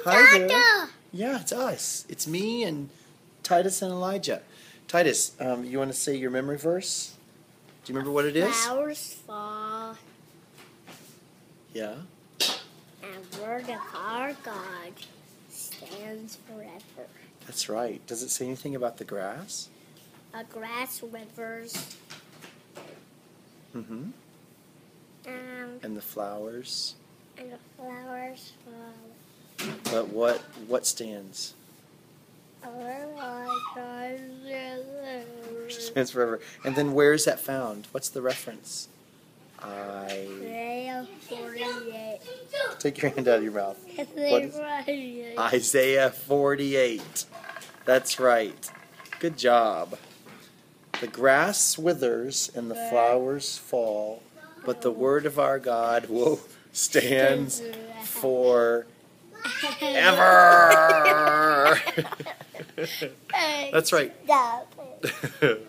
Hi there. Yeah, it's us. It's me and Titus and Elijah. Titus, you want to say your memory verse? Do you remember what it is? Flowers fall, Yeah. and word of our God stands forever. That's right. Does it say anything about the grass? A grass withers, Mm-hmm. And the flowers. and the flowers fall. But what stands? Stands forever. And then where is that found? What's the reference? Isaiah 48. Take your hand out of your mouth. What is- 48. Isaiah 48. That's right. Good job. The grass withers and the flowers fall, but the word of our God will stand forever. That's right. Stop it.